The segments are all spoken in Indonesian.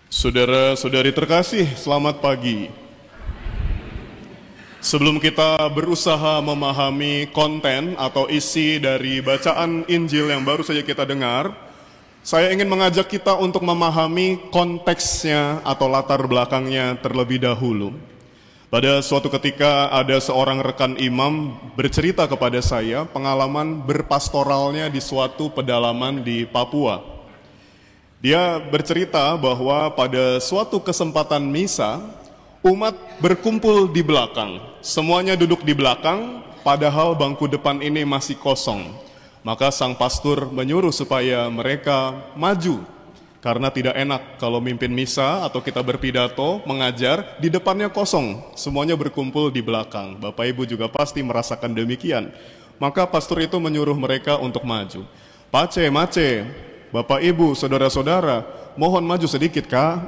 Saudara-saudari terkasih, selamat pagi. Sebelum kita berusaha memahami konten atau isi dari bacaan Injil yang baru saja kita dengar, saya ingin mengajak kita untuk memahami konteksnya atau latar belakangnya terlebih dahulu. Pada suatu ketika ada seorang rekan imam bercerita kepada saya pengalaman berpastoralnya di suatu pedalaman di Papua. Dia bercerita bahwa pada suatu kesempatan misa, umat berkumpul di belakang. Semuanya duduk di belakang, padahal bangku depan ini masih kosong. Maka sang pastor menyuruh supaya mereka maju. Karena tidak enak kalau mimpin misa atau kita berpidato, mengajar, di depannya kosong. Semuanya berkumpul di belakang. Bapak Ibu juga pasti merasakan demikian. Maka pastor itu menyuruh mereka untuk maju. Pace, Bapak Ibu, saudara-saudara, mohon maju sedikit kak.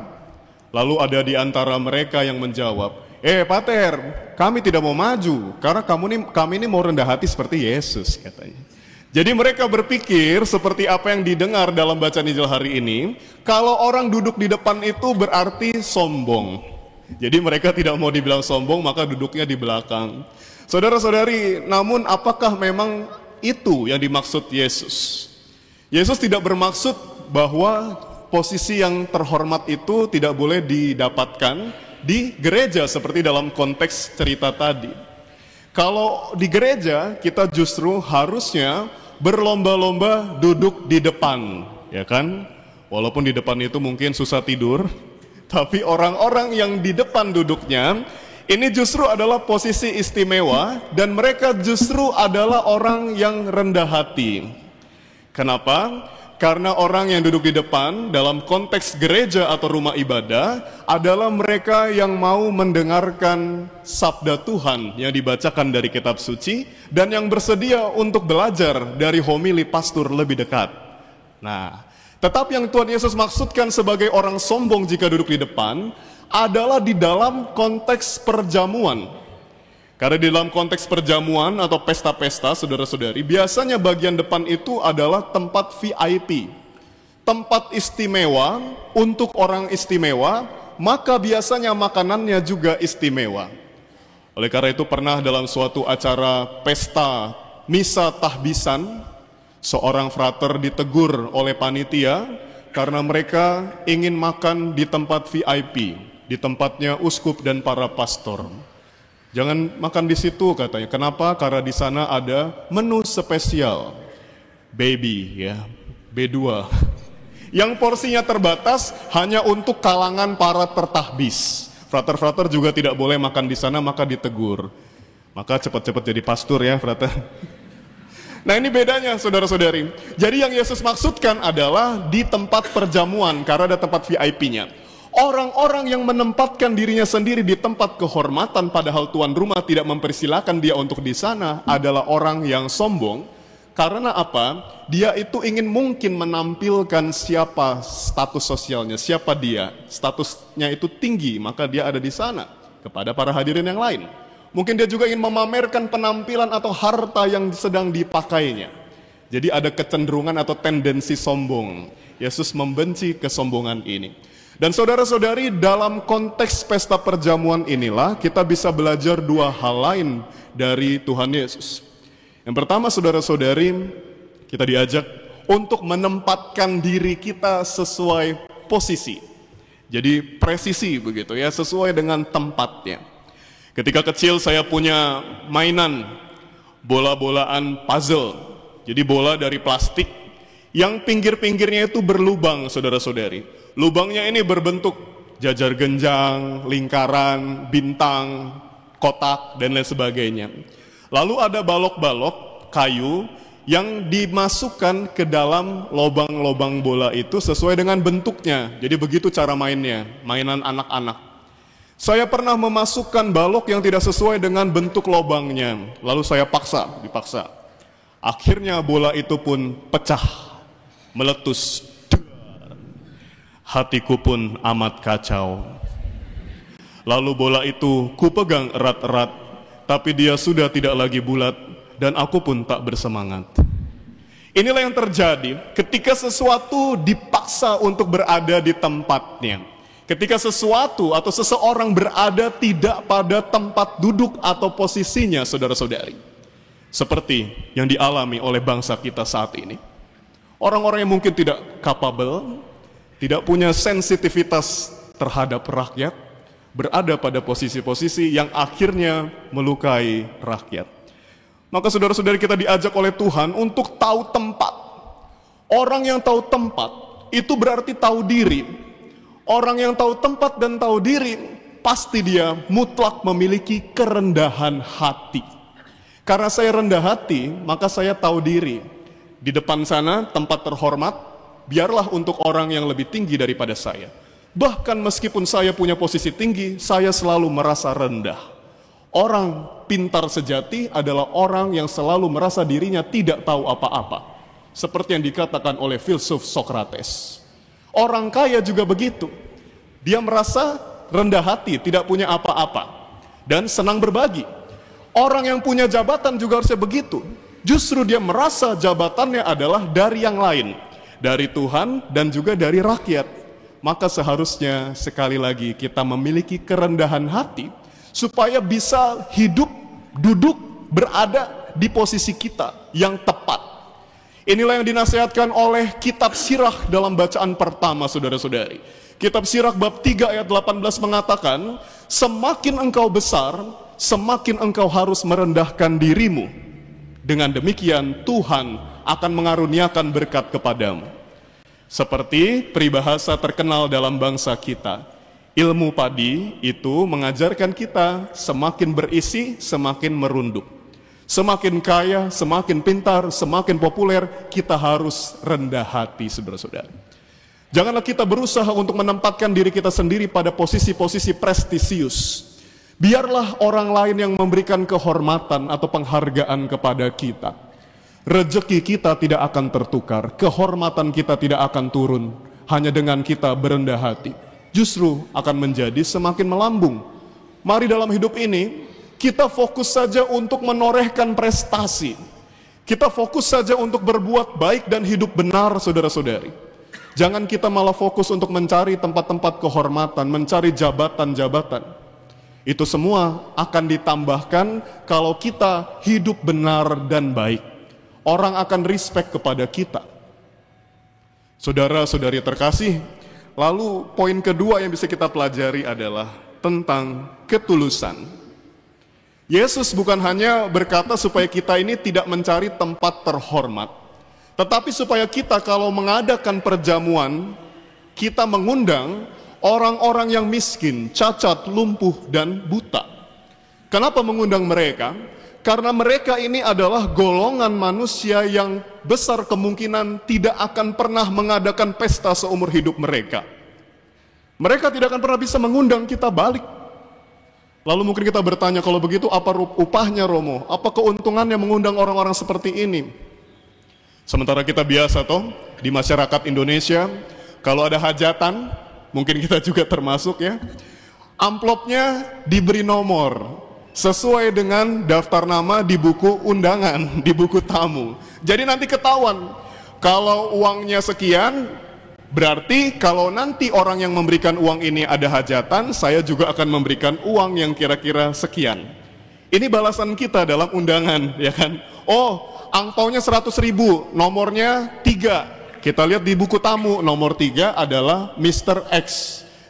Lalu ada di antara mereka yang menjawab, Pater, kami tidak mau maju, karena kami ini mau rendah hati seperti Yesus, katanya. Jadi mereka berpikir seperti apa yang didengar dalam bacaan Injil hari ini, kalau orang duduk di depan itu berarti sombong. Jadi mereka tidak mau dibilang sombong, maka duduknya di belakang. Saudara-saudari, namun apakah memang itu yang dimaksud Yesus? Yesus tidak bermaksud bahwa posisi yang terhormat itu tidak boleh didapatkan di gereja seperti dalam konteks cerita tadi. Kalau di gereja kita justru harusnya berlomba-lomba duduk di depan, ya kan? Walaupun di depan itu mungkin susah tidur, tapi orang-orang yang di depan duduknya ini justru adalah posisi istimewa dan mereka justru adalah orang yang rendah hati. Kenapa? Karena orang yang duduk di depan dalam konteks gereja atau rumah ibadah adalah mereka yang mau mendengarkan sabda Tuhan yang dibacakan dari kitab suci dan yang bersedia untuk belajar dari homili pastor lebih dekat. Nah, tetapi yang Tuhan Yesus maksudkan sebagai orang sombong jika duduk di depan adalah di dalam konteks perjamuan. Karena di dalam konteks perjamuan atau pesta-pesta, saudara-saudari, biasanya bagian depan itu adalah tempat VIP. Tempat istimewa untuk orang istimewa, maka biasanya makanannya juga istimewa. Oleh karena itu pernah dalam suatu acara pesta misa tahbisan, seorang frater ditegur oleh panitia karena mereka ingin makan di tempat VIP, di tempatnya uskup dan para pastor. Jangan makan di situ katanya. Kenapa? Karena di sana ada menu spesial. Baby ya, B2. Yang porsinya terbatas hanya untuk kalangan para tertahbis. Frater-frater juga tidak boleh makan di sana, maka ditegur. Maka cepat-cepat jadi pastor ya, frater. Nah, ini bedanya saudara-saudari. Jadi yang Yesus maksudkan adalah di tempat perjamuan karena ada tempat VIP-nya. Orang-orang yang menempatkan dirinya sendiri di tempat kehormatan padahal tuan rumah tidak mempersilahkan dia untuk di sana adalah orang yang sombong. Karena apa? Dia itu ingin mungkin menampilkan siapa status sosialnya, siapa dia. Statusnya itu tinggi, maka dia ada di sana kepada para hadirin yang lain. Mungkin dia juga ingin memamerkan penampilan atau harta yang sedang dipakainya. Jadi ada kecenderungan atau tendensi sombong. Yesus membenci kesombongan ini. Dan saudara-saudari, dalam konteks pesta perjamuan inilah kita bisa belajar dua hal lain dari Tuhan Yesus. Yang pertama, saudara-saudari, kita diajak untuk menempatkan diri kita sesuai posisi. Jadi presisi begitu ya, sesuai dengan tempatnya. Ketika kecil saya punya mainan bola-bolaan puzzle. Jadi bola dari plastik yang pinggir-pinggirnya itu berlubang, saudara-saudari. Lubangnya ini berbentuk jajar genjang, lingkaran, bintang, kotak, dan lain sebagainya. Lalu ada balok-balok kayu yang dimasukkan ke dalam lubang-lubang bola itu sesuai dengan bentuknya. Jadi begitu cara mainnya, mainan anak-anak. Saya pernah memasukkan balok yang tidak sesuai dengan bentuk lubangnya. Lalu saya dipaksa. Akhirnya bola itu pun pecah, meletus. Hatiku pun amat kacau. Lalu bola itu kupegang erat-erat, tapi dia sudah tidak lagi bulat, dan aku pun tak bersemangat. Inilah yang terjadi ketika sesuatu dipaksa untuk berada di tempatnya. Ketika sesuatu atau seseorang berada tidak pada tempat duduk atau posisinya, saudara-saudari. Seperti yang dialami oleh bangsa kita saat ini. Orang-orang yang mungkin tidak capable, tidak punya sensitivitas terhadap rakyat, berada pada posisi-posisi yang akhirnya melukai rakyat. Maka saudara-saudari, kita diajak oleh Tuhan untuk tahu tempat. Orang yang tahu tempat, itu berarti tahu diri. Orang yang tahu tempat dan tahu diri, pasti dia mutlak memiliki kerendahan hati. Karena saya rendah hati, maka saya tahu diri. Di depan sana, tempat terhormat, biarlah untuk orang yang lebih tinggi daripada saya. Bahkan meskipun saya punya posisi tinggi, saya selalu merasa rendah. Orang pintar sejati adalah orang yang selalu merasa dirinya tidak tahu apa-apa. Seperti yang dikatakan oleh filsuf Socrates. Orang kaya juga begitu. Dia merasa rendah hati, tidak punya apa-apa, dan senang berbagi. Orang yang punya jabatan juga harusnya begitu. Justru dia merasa jabatannya adalah dari yang lain, dari Tuhan dan juga dari rakyat. Maka seharusnya sekali lagi kita memiliki kerendahan hati, supaya bisa hidup, duduk, berada di posisi kita yang tepat. Inilah yang dinasihatkan oleh kitab Sirah dalam bacaan pertama, saudara-saudari. Kitab Sirah bab 3 ayat 18 mengatakan, semakin engkau besar, semakin engkau harus merendahkan dirimu. Dengan demikian Tuhan akan mengaruniakan berkat kepadamu. Seperti peribahasa terkenal dalam bangsa kita, ilmu padi itu mengajarkan kita semakin berisi, semakin merunduk. Semakin kaya, semakin pintar, semakin populer, kita harus rendah hati, saudara-saudara. Janganlah kita berusaha untuk menempatkan diri kita sendiri pada posisi-posisi prestisius. Biarlah orang lain yang memberikan kehormatan atau penghargaan kepada kita. Rezeki kita tidak akan tertukar, kehormatan kita tidak akan turun, hanya dengan kita berendah hati. Justru akan menjadi semakin melambung. Mari dalam hidup ini, kita fokus saja untuk menorehkan prestasi. Kita fokus saja untuk berbuat baik dan hidup benar, saudara-saudari. Jangan kita malah fokus untuk mencari tempat-tempat kehormatan, mencari jabatan-jabatan. Itu semua akan ditambahkan kalau kita hidup benar dan baik. Orang akan respect kepada kita. Saudara-saudari terkasih, lalu poin kedua yang bisa kita pelajari adalah tentang ketulusan. Yesus bukan hanya berkata supaya kita ini tidak mencari tempat terhormat, tetapi supaya kita kalau mengadakan perjamuan, kita mengundang orang-orang yang miskin, cacat, lumpuh, dan buta. Kenapa mengundang mereka? Karena mereka ini adalah golongan manusia yang besar kemungkinan tidak akan pernah mengadakan pesta seumur hidup mereka. Mereka tidak akan pernah bisa mengundang kita balik. Lalu mungkin kita bertanya, kalau begitu apa upahnya, Romo? Apa keuntungannya mengundang orang-orang seperti ini? Sementara kita biasa toh di masyarakat Indonesia, kalau ada hajatan, mungkin kita juga termasuk ya, amplopnya diberi nomor sesuai dengan daftar nama di buku undangan, di buku tamu. Jadi nanti ketahuan, kalau uangnya sekian, berarti kalau nanti orang yang memberikan uang ini ada hajatan, saya juga akan memberikan uang yang kira-kira sekian. Ini balasan kita dalam undangan, ya kan? Oh, angpaunya 100.000, nomornya 3. Kita lihat di buku tamu, nomor 3 adalah Mr. X.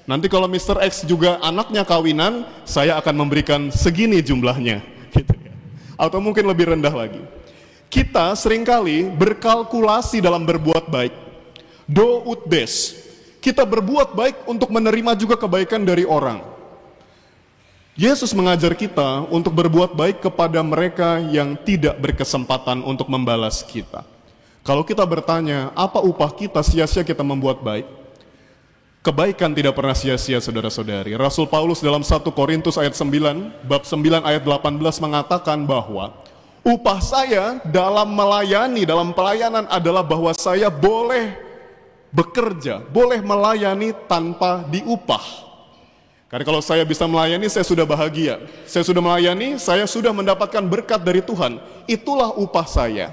Nanti kalau Mr. X juga anaknya kawinan, saya akan memberikan segini jumlahnya. Gitu ya. Atau mungkin lebih rendah lagi. Kita seringkali berkalkulasi dalam berbuat baik. Do ut des. Kita berbuat baik untuk menerima juga kebaikan dari orang. Yesus mengajar kita untuk berbuat baik kepada mereka yang tidak berkesempatan untuk membalas kita. Kalau kita bertanya, apa upah kita sia-sia kita membuat baik? Kebaikan tidak pernah sia-sia, saudara-saudari. Rasul Paulus dalam 1 Korintus ayat 9, bab 9 ayat 18 mengatakan bahwa upah saya dalam melayani, dalam pelayanan adalah bahwa saya boleh bekerja, boleh melayani tanpa diupah. Karena kalau saya bisa melayani, saya sudah bahagia. Saya sudah melayani, saya sudah mendapatkan berkat dari Tuhan. Itulah upah saya.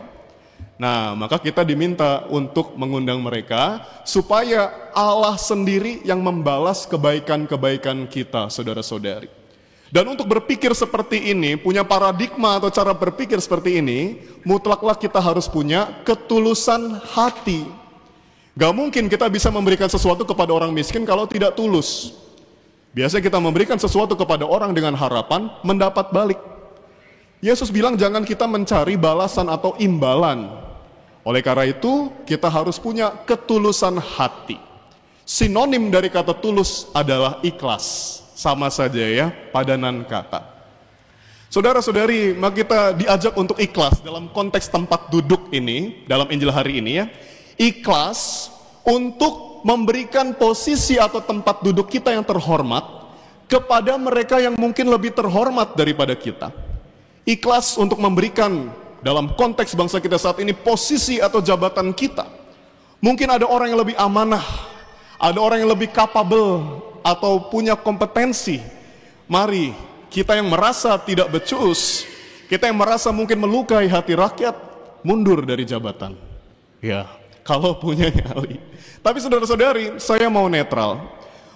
Nah, maka kita diminta untuk mengundang mereka supaya Allah sendiri yang membalas kebaikan-kebaikan kita, saudara-saudari. Dan untuk berpikir seperti ini, punya paradigma atau cara berpikir seperti ini, mutlaklah kita harus punya ketulusan hati. Gak mungkin kita bisa memberikan sesuatu kepada orang miskin kalau tidak tulus. Biasanya kita memberikan sesuatu kepada orang dengan harapan mendapat balik. Yesus bilang jangan kita mencari balasan atau imbalan. Oleh karena itu, kita harus punya ketulusan hati. Sinonim dari kata tulus adalah ikhlas. Sama saja ya, padanan kata. Saudara-saudari, maka kita diajak untuk ikhlas dalam konteks tempat duduk ini, dalam Injil hari ini ya. Ikhlas untuk memberikan posisi atau tempat duduk kita yang terhormat kepada mereka yang mungkin lebih terhormat daripada kita. Ikhlas untuk memberikan dalam konteks bangsa kita saat ini posisi atau jabatan kita. Mungkin ada orang yang lebih amanah, ada orang yang lebih capable atau punya kompetensi. Mari kita yang merasa tidak becus, kita yang merasa mungkin melukai hati rakyat, mundur dari jabatan. Ya, kalau punya nyali. Tapi saudara-saudari, saya mau netral.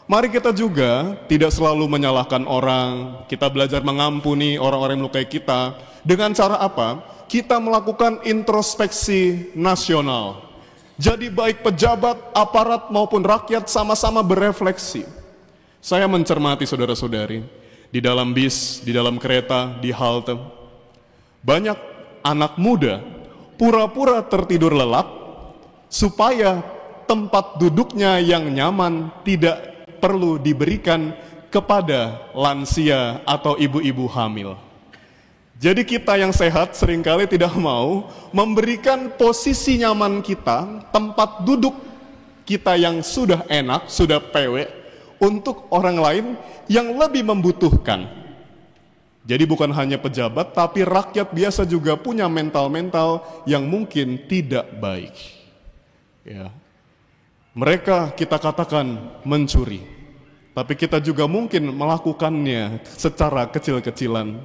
Mari kita juga tidak selalu menyalahkan orang. Kita belajar mengampuni orang-orang yang melukai kita. Dengan cara apa? Kita melakukan introspeksi nasional. Jadi baik pejabat, aparat maupun rakyat sama-sama berefleksi. Saya mencermati saudara-saudari, di dalam bis, di dalam kereta, di halte. Banyak anak muda pura-pura tertidur lelap supaya tempat duduknya yang nyaman tidak perlu diberikan kepada lansia atau ibu-ibu hamil. Jadi kita yang sehat seringkali tidak mau memberikan posisi nyaman kita, tempat duduk kita yang sudah enak, sudah pewe, untuk orang lain yang lebih membutuhkan. Jadi bukan hanya pejabat, tapi rakyat biasa juga punya mental-mental yang mungkin tidak baik. Ya. Mereka kita katakan mencuri, tapi kita juga mungkin melakukannya secara kecil-kecilan.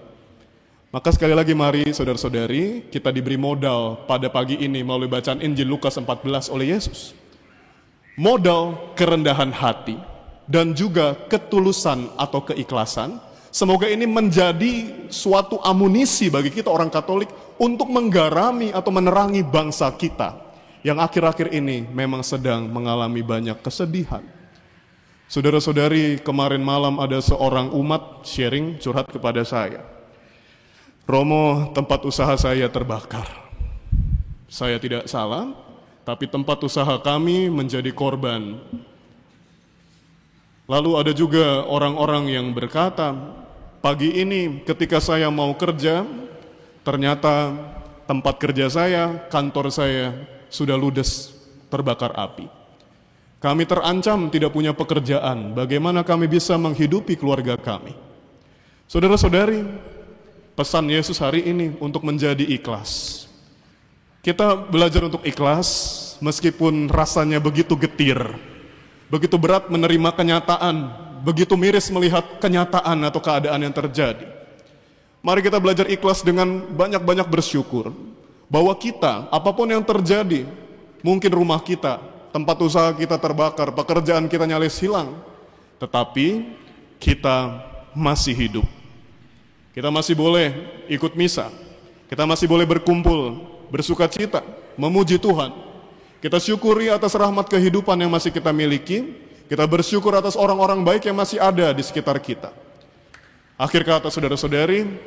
Maka sekali lagi mari saudara-saudari, kita diberi modal pada pagi ini melalui bacaan Injil Lukas 14 oleh Yesus. Modal kerendahan hati dan juga ketulusan atau keikhlasan. Semoga ini menjadi suatu amunisi bagi kita orang Katolik untuk menggarami atau menerangi bangsa kita yang akhir-akhir ini memang sedang mengalami banyak kesedihan. Saudara-saudari, kemarin malam ada seorang umat sharing curhat kepada saya. Romo, tempat usaha saya terbakar. Saya tidak salah, tapi tempat usaha kami menjadi korban. Lalu ada juga orang-orang yang berkata, pagi ini ketika saya mau kerja, ternyata tempat kerja saya, kantor saya sudah ludes terbakar api. Kami terancam tidak punya pekerjaan, bagaimana kami bisa menghidupi keluarga kami? Saudara-saudari, pesan Yesus hari ini untuk menjadi ikhlas. Kita belajar untuk ikhlas meskipun rasanya begitu getir, begitu berat menerima kenyataan, begitu miris melihat kenyataan atau keadaan yang terjadi. Mari kita belajar ikhlas dengan banyak-banyak bersyukur bahwa kita, apapun yang terjadi, mungkin rumah kita, tempat usaha kita terbakar, pekerjaan kita nyaris hilang, tetapi kita masih hidup. Kita masih boleh ikut misa, kita masih boleh berkumpul, bersuka cita, memuji Tuhan. Kita syukuri atas rahmat kehidupan yang masih kita miliki, kita bersyukur atas orang-orang baik yang masih ada di sekitar kita. Akhir kata saudara-saudari,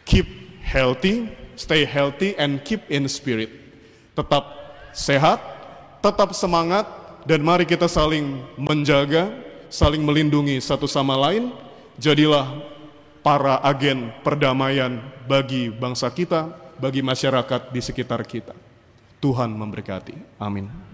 keep healthy, stay healthy, and keep in spirit. Tetap sehat, tetap semangat, dan mari kita saling menjaga, saling melindungi satu sama lain. Jadilah para agen perdamaian bagi bangsa kita, bagi masyarakat di sekitar kita. Tuhan memberkati. Amin.